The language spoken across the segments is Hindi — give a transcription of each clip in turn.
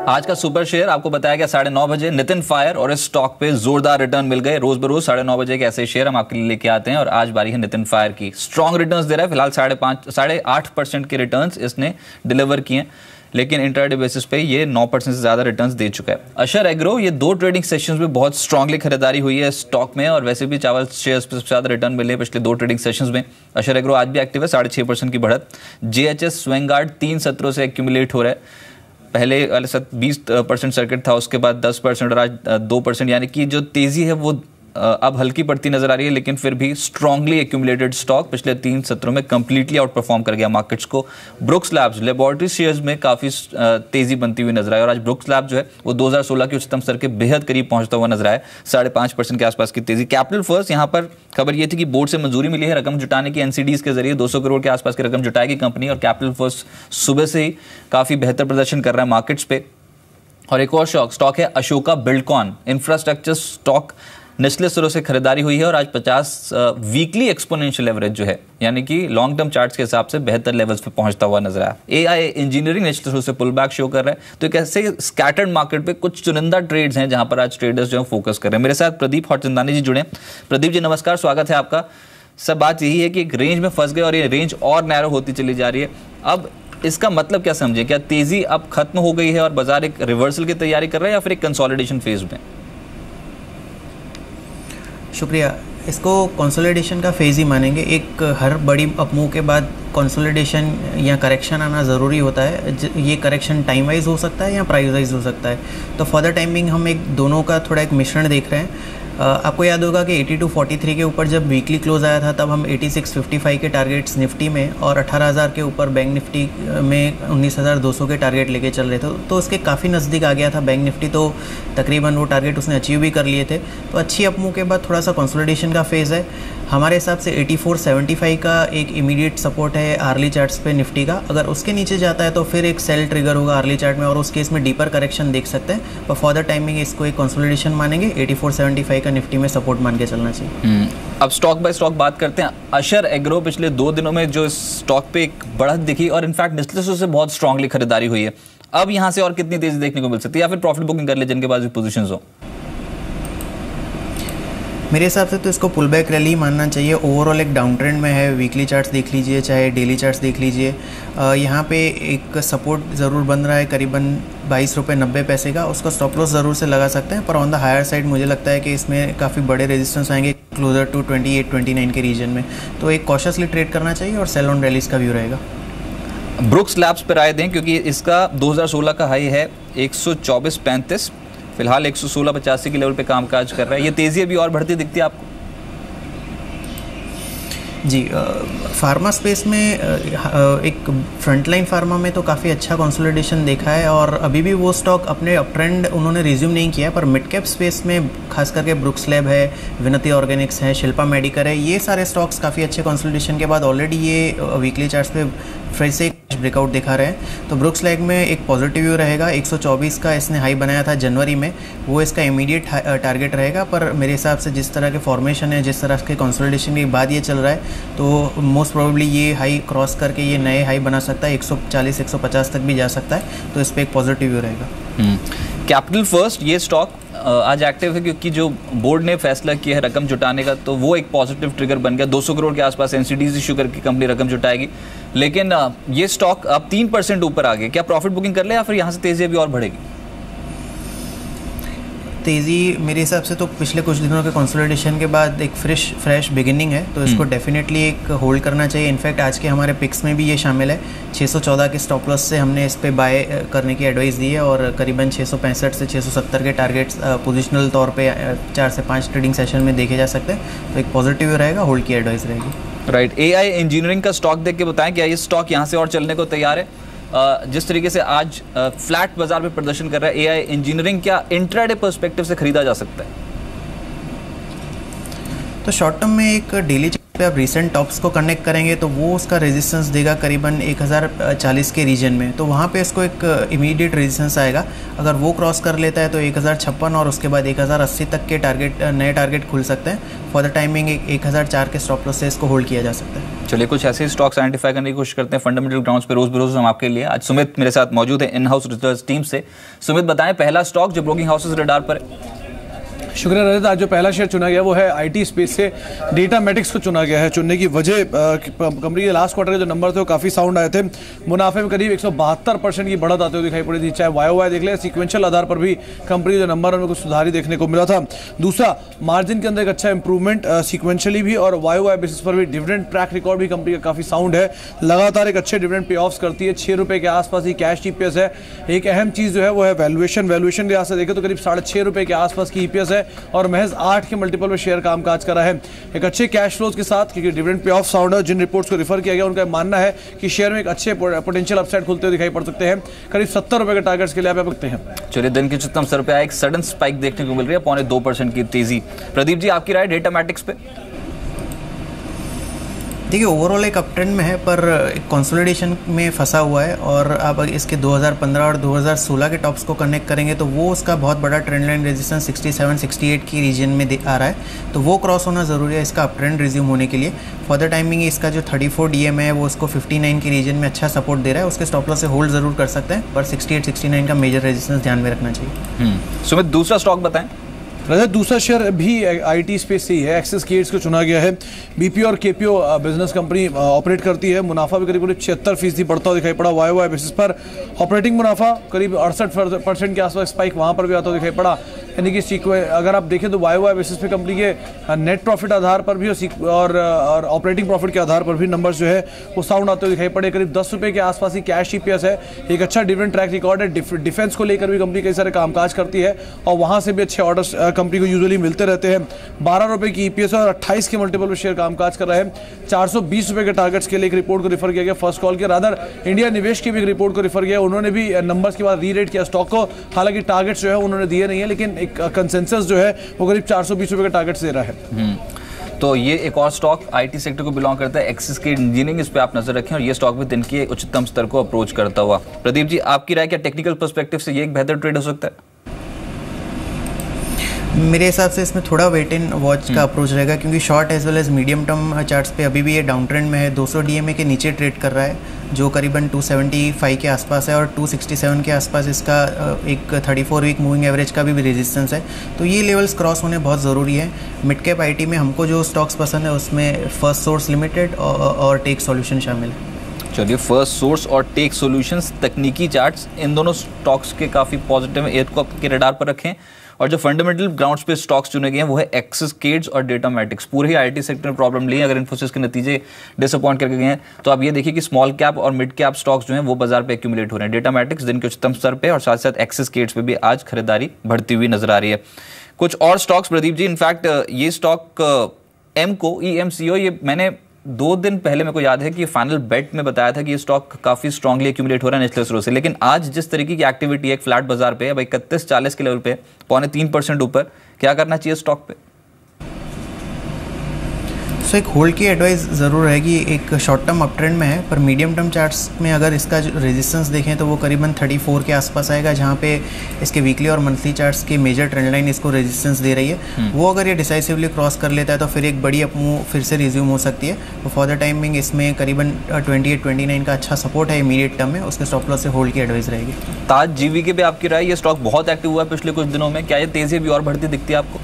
आज का सुपर शेयर आपको बताया गया 9:30 बजे नितिन फायर, और इस स्टॉक पे जोरदार रिटर्न मिल गए। रोज बरोज 9:30 बजे के ऐसे शेयर हम आपके लिए लेके आते हैं और आज बारी है नितिन फायर की। स्ट्रॉन्ग रिटर्न्स दे रहा है, फिलहाल 8.5% के रिटर्न्स इसने डिलीवर किए, लेकिन इंट्राडे बेसिस पे ये 9% से ज्यादा रिटर्न्स दे चुका है। अशर एग्रो, ये 2 ट्रेडिंग सेशंस में बहुत स्ट्रांगली खरीदारी हुई है स्टॉक में, और वैसे भी चावल शेयर्स पे सबसे ज्यादा रिटर्न मिले पिछले 2 ट्रेडिंग सेशंस में। अशर एग्रो आज भी एक्टिव है, 6.5% की बढ़त। जेएचएस स्वेंगार्ड 3 सत्रों से एक्यूमुलेट हो रहा है। पहले वाले 20% सर्किट था, उसके बाद 10% और आज 2%, यानी कि जो तेजी है वो अब हल्की पड़ती नजर आ रही है, लेकिन फिर भी स्ट्रांगली एक्यूमुलेटेड स्टॉक पिछले 3 सत्रों में कंप्लीटली आउट परफॉर्म कर गया मार्केट्स को। ब्रुक्स लैब्स लेबोरेटरी शेयर्स में काफी तेजी बनती हुई नजर आई, और आज ब्रुक्स लैब जो है वो 2016 के उच्चतम स्तर के बेहद करीब पहुंचता हुआ नजर आया। 5.5% के आसपास की तेजी। कैपिटल फर्स्ट, यहाँ पर खबर ये थी कि बोर्ड से मंजूरी मिली है रकम जुटाने की, एनसीडीज के जरिए 200 करोड़ के आसपास की रकम जुटाएगी कंपनी, और कैपिटल फर्स्ट सुबह से ही काफी बेहतर प्रदर्शन कर रहा है मार्केट्स पे। और एक और स्टॉक है अशोका बिल्डकॉन, इंफ्रास्ट्रक्चर स्टॉक, निचले स्तरों से खरीदारी हुई है और आज 50 वीकली एक्सपोनेंशियल एवरेज जो है, यानी कि लॉन्ग टर्म चार्ट्स के हिसाब से बेहतर लेवल्स पे पहुंचता हुआ नजर आया। एआई इंजीनियरिंग निचले स्तरों से पुल बैक शो कर रहा है। तो एक ऐसे स्कैटर्ड मार्केट पे कुछ चुनिंदा ट्रेड्स हैं जहां पर आज ट्रेडर्स जो है फोकस कर रहे हैं। मेरे साथ प्रदीप हॉटचंदानी जी जुड़े। प्रदीप जी नमस्कार, स्वागत है आपका। सब बात यही है कि एक रेंज में फंस गए और ये रेंज और नैरो होती चली जा रही है। अब इसका मतलब क्या समझे, क्या तेजी अब खत्म हो गई है और बाजार एक रिवर्सल की तैयारी कर रहा है या फिर एक कंसोलिडेशन फेज में? शुक्रिया। इसको कंसोलिडेशन का फेज़ ही मानेंगे। एक हर बड़ी अपमूव के बाद कंसोलिडेशन या करेक्शन आना ज़रूरी होता है। ये करेक्शन टाइम वाइज हो सकता है या प्राइस वाइज हो सकता है। तो फॉर द टाइमिंग हम एक दोनों का थोड़ा एक मिश्रण देख रहे हैं। आपको याद होगा कि 8243 के ऊपर जब वीकली क्लोज आया था तब हम 8655 के टारगेट्स निफ्टी में और 18000 के ऊपर बैंक निफ्टी में 19200 के टारगेट लेके चल रहे थे, तो उसके काफ़ी नज़दीक आ गया था बैंक निफ्टी, तो तकरीबन वो टारगेट उसने अचीव भी कर लिए थे। तो अच्छी अपमूव के बाद थोड़ा सा कंसोलिडेशन का फेज़ है। हमारे हिसाब से 8475 का एक इमीडिएट सपोर्ट है आर्ली चार्ट्स पे निफ्टी का। अगर उसके नीचे जाता है तो फिर एक सेल ट्रिगर होगा आर्ली चार्ट में, और उस केस में डीपर करेक्शन देख सकते हैं। पर फॉर द टाइमिंग इसको एक कंसोलिडेशन मानेंगे। 8475 का निफ्टी में सपोर्ट मान के चलना चाहिए। अब स्टॉक बाय स्टॉक बात करते हैं। अशर एग्रो पिछले 2 दिनों में जो स्टॉक पे एक बढ़त दिखी और इनफैक्ट निचले से बहुत स्ट्रांगली खरीदारी हुई है, अब यहां से और कितनी तेजी देखने को मिल सकती है या फिर प्रॉफिट बुकिंग कर ले जिनके पास भी पोजीशंस हो? मेरे हिसाब से तो इसको पुल बैक रैली मानना चाहिए। ओवरऑल एक डाउन ट्रेंड में है। वीकली चार्ट्स देख लीजिए चाहे डेली चार्ट्स देख लीजिए, यहाँ पे एक सपोर्ट ज़रूर बन रहा है करीबन 22 रुपये 90 पैसे का। उसका स्टॉप लॉस ज़रूर से लगा सकते हैं, पर ऑन द हायर साइड मुझे लगता है कि इसमें काफ़ी बड़े रेजिस्टेंस आएंगे क्लोजर टू 28-29 के रीजन में। तो एक कॉशियसली ट्रेड करना चाहिए और सेल ऑन रैलीज का व्यू रहेगा। ब्रुक्स लैब्स पर राय दें, क्योंकि इसका 2016 का हाई है 124.35, फिलहाल 116.85 के लेवल पे कामकाज कर रहा है। ये तेजी अभी और बढ़ती दिखती है आपको? जी, फार्मा स्पेस में एक फ्रंटलाइन फार्मा में तो काफ़ी अच्छा कंसोलिडेशन देखा है, और अभी भी वो स्टॉक अपने अप ट्रेंड उन्होंने रिज्यूम नहीं किया। पर मिड कैप स्पेस में खास करके ब्रुक्स लैब है, विनती ऑर्गेनिक्स है, शिल्पा मेडिकल है, ये सारे स्टॉक्स काफ़ी अच्छे कंसोलिडेशन के बाद ऑलरेडी ये वीकली चार्ट्स पे फिर से ब्रेकआउट दिखा रहे हैं। तो ब्रुक्स लैब में एक पॉजिटिव व्यू रहेगा। 124 का इसने हाई बनाया था जनवरी में, वो इसका इमीडिएट टारगेट रहेगा। पर मेरे हिसाब से जिस तरह के फॉर्मेशन है, जिस तरह के कंसोलिडेशन के बाद ये चल रहा है, तो मोस्ट प्रोबेबली ये हाई क्रॉस करके ये नए हाई बना सकता है। 140-150 तक भी जा सकता है, तो इस पर एक पॉजिटिव व्यू रहेगा। कैपिटल फर्स्ट ये स्टॉक आज एक्टिव है क्योंकि जो बोर्ड ने फैसला किया है रकम जुटाने का, तो वो एक पॉजिटिव ट्रिगर बन गया। 200 करोड़ के आसपास एनसीडीज इशू करके कंपनी रकम जुटाएगी, लेकिन ये स्टॉक अब 3% ऊपर आ गया। क्या प्रॉफिट बुकिंग कर ले या फिर यहाँ से तेजी अभी और बढ़ेगी? तेज़ी मेरे हिसाब से तो पिछले कुछ दिनों के कंसोलिडेशन के बाद एक फ्रेश बिगिनिंग है, तो इसको डेफिनेटली एक होल्ड करना चाहिए। इनफैक्ट आज के हमारे पिक्स में भी ये शामिल है। 614 के स्टॉप लॉस से हमने इस पे बाय करने की एडवाइस दी है, और करीबन 665 से 670 के टारगेट्स पोजिशनल तौर पे 4 से 5 ट्रेडिंग सेशन में देखे जा सकते हैं। तो एक पॉजिटिव रहेगा, होल्ड की एडवाइस रहेगी। राइट। एआई इंजीनियरिंग का स्टॉक देख के बताएं, क्या ये स्टॉक यहाँ से और चलने को तैयार है? जिस तरीके से आज फ्लैट बाजार में प्रदर्शन कर रहा है एआई इंजीनियरिंग, क्या इंट्राडे पर्सपेक्टिव से खरीदा जा सकता है? तो शॉर्ट टर्म में एक डेली पे आप रिसेंट टॉप्स को कनेक्ट करेंगे तो वो उसका रेजिस्टेंस देगा करीबन 1040 के रीजन में, तो वहाँ पे इसको एक इमीडिएट रेजिस्टेंस आएगा। अगर वो क्रॉस कर लेता है तो 1056 और उसके बाद 1080 तक के नए टारगेट खुल सकते हैं। फॉर द टाइमिंग 1004 के स्टॉप लॉस से इसको होल्ड किया जा सकता है। चलिए कुछ ऐसे स्टॉक्स आइडेंटिफाई करने की कोशिश करते हैं फंडामेंटल ग्राउंड्स पे रोज बरोज हम आपके लिए। आज सुमित मेरे साथ मौजूद है इन हाउस रिसर्च टीम से। सुमित बताएं पहला स्टॉक जो ब्रोकिंग हाउसेस रडार पर है। शुक्रिया रजत। आज जो पहला शेयर चुना गया वो है आईटी स्पेस से डेटामेटिक्स को चुना गया है। चुनने की वजह कंपनी के लास्ट क्वार्टर के जो नंबर थे वो काफ़ी साउंड आए थे। मुनाफे में करीब 172% की बढ़त आते हुए दिखाई पड़ी थी। चाहे वाई देख ले, सीक्वेंशियल आधार पर भी कंपनी के जो नंबर है उनमें कुछ सुधार ही देखने को मिला था। दूसरा, मार्जिन के अंदर एक अच्छा इंप्रूवमेंट सीक्वेंशियली भी और वाई बेसिस पर भी। डिविडेंड ट्रैक रिकॉर्ड भी कंपनी का काफ़ी साउंड है, लगातार एक अच्छे डिविडेंड पे ऑफ्स करती है। 6 रुपये के आसपास ही कैश ईपीएस है। एक अहम चीज़ जो है वो है वैल्यूएशन के लिहाज से देखें तो करीब 6.5 रुपये के आसपास की ईपीएस है और महज 8 के मल्टीपल में शेयर कामकाज करा है। एक अच्छे कैश फ्लोज के साथ, क्योंकि डिविडेंड पे ऑफ साउंड है, जिन रिपोर्ट्स को रेफर किया गया उनका मानना है कि शेयर में एक अच्छे पोटेंशियल अपसाइड खुलते हुए दिखाई पड़ सकते हैं। करीब 70 रुपए के टारगेट्स के लिए आप रखते हैं। चलिए दिन के उच्चतम स्तर पे एक सडन स्पाइक देखने को मिल रही है, 0.25% की तेजी। प्रदीप जी आपकी राय डेटामेटिक्स पे? देखिए ओवरऑल एक अप ट्रेंड में है पर एक कंसोलिडेशन में फंसा हुआ है और आप इसके 2015 और 2016 के टॉप्स को कनेक्ट करेंगे तो वो उसका बहुत बड़ा ट्रेंड लाइन रेजिस्टेंस 67-68 की रीजन में आ रहा है, तो वो क्रॉस होना ज़रूरी है इसका अप ट्रेंड रिज्यूम होने के लिए। फॉर द टाइमिंग इसका जो 34 डीएम है वो उसको 59 की रीजन में अच्छा सपोर्ट दे रहा है। उसके स्टॉप लॉस से होल्ड ज़रूर कर सकते हैं पर 68-69 का मेजर रेजिस्टेंस ध्यान में रखना चाहिए। सुमित दूसरा स्टॉक बताएं। रजत दूसरा शेयर भी आईटी स्पेस से ही है। एक्सिस गेट्स को चुना गया है। बीपीओ और केपीओ बिजनेस कंपनी ऑपरेट करती है। मुनाफा भी करीब 76% बढ़ता हुआ दिखाई पड़ा वाई बेसिस पर। ऑपरेटिंग मुनाफा करीब 68% के आसपास स्पाइक वहाँ पर भी आता हुआ दिखाई पड़ा। यानी कि अगर आप देखें तो वाई बेसिस पे कंपनी के नेट प्रॉफिट आधार पर भी और ऑपरेटिंग प्रॉफिट के आधार पर भी नंबर्स जो है वो साउंड आते हुए दिखाई पड़े। करीब 10 रुपये के आसपास ही कैश ईपीएस है। एक अच्छा डिविडेंड ट्रैक रिकॉर्ड है। डिफेंस को लेकर भी कंपनी कई सारे कामकाज करती है और वहाँ से भी अच्छे ऑर्डर्स कंपनी को यूजुअली मिलते रहते हैं। 12 रुपये की ईपीएस और 28 के मल्टीपल में शेयर कामकाज कर रहा है। 420 रुपये के टारगेट्स के लिए एक रिपोर्ट को रेफर किया गया फर्स्ट कॉल के। रादर इंडिया निवेश की भी एक रिपोर्ट को रेफर किया, उन्होंने भी नंबर्स के बाद रीरेट किया स्टॉक को। हालांकि टारगेट्स जो है उन्होंने दिए नहीं है, लेकिन एक कंसेंसस जो है वो करीब 420 रुपये के टारगेट्स दे रहा है। तो ये एक और स्टॉक आईटी सेक्टर को बिलोंग करता है, एक्सिस गेट्स इंजीनियरिंग, इस पे आप नजर रखें और ये स्टॉक भी दिन के उच्चतम स्तर को अप्रोच करता हुआ। प्रदीप जी आपकी राय, क्या टेक्निकल पर्सपेक्टिव से ये एक बेहतर ट्रेड हो सकता है? मेरे हिसाब से इसमें थोड़ा वेट एंड वॉच का अप्रोच रहेगा, क्योंकि short as well as medium term charts पे अभी भी ये डाउन ट्रेंड में है। 200 डीएमए के नीचे ट्रेड कर रहा है जो करीबन 275 के आसपास है और 267 के आसपास इसका एक 34 वीक मूविंग एवरेज का भी रेजिस्टेंस है। तो ये लेवल्स क्रॉस होने बहुत ज़रूरी है। मिड कैप आईटी में हमको जो स्टॉक्स पसंद है उसमें फर्स्ट सोर्स लिमिटेड और टेक सॉल्यूशन शामिल है। चलिए फर्स्ट सोर्स और टेक सॉल्यूशंस तकनीकी चार्ट्स इन दोनों स्टॉक्स के काफ़ी पॉजिटिव है, को आपके रडार पर रखें। और जो फंडामेंटल ग्राउंड्स पे स्टॉक्स चुने गए हैं वो है एक्सिस गेट्स और डेटामेटिक्स। पूरे ही आईटी सेक्टर में प्रॉब्लम ली है। अगर इन्फोसिस के नतीजे डिसअपॉइंट करके गए हैं तो आप ये देखिए कि स्मॉल कैप और मिड कैप स्टॉक्स जो हैं वो बाजार पे एक्यूमुलेट हो रहे हैं। डेटामेटिक्स दिन के उच्चतम स्तर पे और साथ साथ एक्सिस गेट्स पे भी आज खरीदारी बढ़ती हुई नजर आ रही है। कुछ और स्टॉक्स प्रदीप जी, इनफैक्ट ये स्टॉक एमको EMCO, ये मैंने 2 दिन पहले मेरे को याद है कि फाइनल बेट में बताया था कि ये स्टॉक काफी स्ट्रांगली एक्यूमुलेट हो रहा है निचले स्रोत से, लेकिन आज जिस तरीके की एक्टिविटी है एक फ्लैट बाजार पे, अब 3140 के लेवल पे 0.3% ऊपर, क्या करना चाहिए स्टॉक पे? सो एक होल्ड की एडवाइस ज़रूर रहेगी। एक शॉर्ट टर्म अप ट्रेंड में है पर मीडियम टर्म चार्ट्स में अगर इसका जो रेजिस्टेंस देखें तो वो करीबन 34 के आसपास आएगा, जहाँ पे इसके वीकली और मंथली चार्ट्स की मेजर ट्रेंड लाइन इसको रेजिस्टेंस दे रही है। वो अगर ये डिसाइसिवली क्रॉस कर लेता है तो फिर एक बड़ी अपमूव फिर से रिज्यूम हो सकती है। तो फॉर द टाइमिंग इसमें करीबन 28-29 का अच्छा सपोर्ट है इमीडिएट टर्म में, उसके स्टॉप लॉस से होल्ड की एडवाइस रहेगी। ताज GV पे आपकी राय, ये स्टॉक बहुत एक्टिव हुआ है पिछले कुछ दिनों में, क्या ये तेजी भी और बढ़ती दिखती है आपको?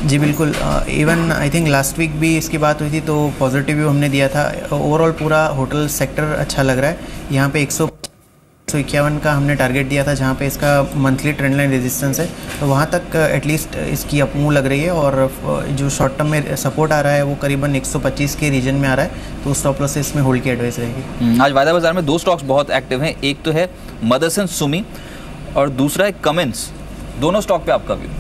जी बिल्कुल, even I think last week भी इसकी बात हुई थी तो पॉजिटिव व्यू हमने दिया था। ओवरऑल पूरा होटल सेक्टर अच्छा लग रहा है। यहाँ पे 151 का हमने टारगेट दिया था जहाँ पे इसका मंथली ट्रेंड लाइन रेजिस्टेंस है, तो वहाँ तक एटलीस्ट इसकी अपमूव लग रही है। और जो शॉर्ट टर्म में सपोर्ट आ रहा है वो करीबन 125 के रीजन में आ रहा है, तो स्टॉप लॉस से इसमें होल्ड की एडवाइस रहेगी। आज वायदा बाजार में 2 स्टॉक्स बहुत एक्टिव हैं, एक तो है मदरसन सुमी और दूसरा है कमिंस। दोनों स्टॉक पे आपका व्यू?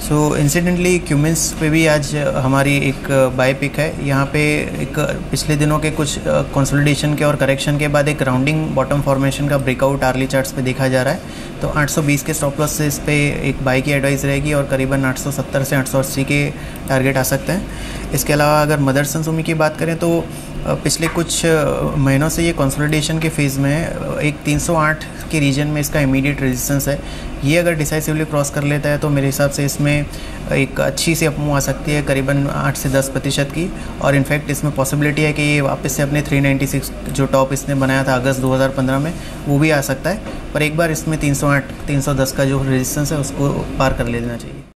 सो इंसिडेंटली क्यूमिंस पे भी आज हमारी एक बाय पिक है। यहाँ पे एक पिछले दिनों के कुछ कंसोलिडेशन के और करेक्शन के बाद एक राउंडिंग बॉटम फॉर्मेशन का ब्रेकआउट आर्ली चार्ट्स पे देखा जा रहा है। तो 820 के स्टॉप लॉस से इस पे एक बाई की एडवाइस रहेगी और करीबन 870 से 880 के टारगेट आ सकते हैं। इसके अलावा अगर मदरसन सुमी की बात करें तो पिछले कुछ महीनों से ये कंसोलिडेशन के फेज़ में है। एक 308 के रीजन में इसका इमीडिएट रेजिस्टेंस है, ये अगर डिसाइसिवली क्रॉस कर लेता है तो मेरे हिसाब से इसमें एक अच्छी सी अपमूव आ सकती है करीबन 8 से 10% की। और इनफैक्ट इसमें पॉसिबिलिटी है कि ये वापस से अपने 396 जो टॉप इसने बनाया था अगस्त 2015 में वो भी आ सकता है, पर एक बार इसमें 308 310 का जो रेजिस्टेंस है उसको पार कर लेना चाहिए।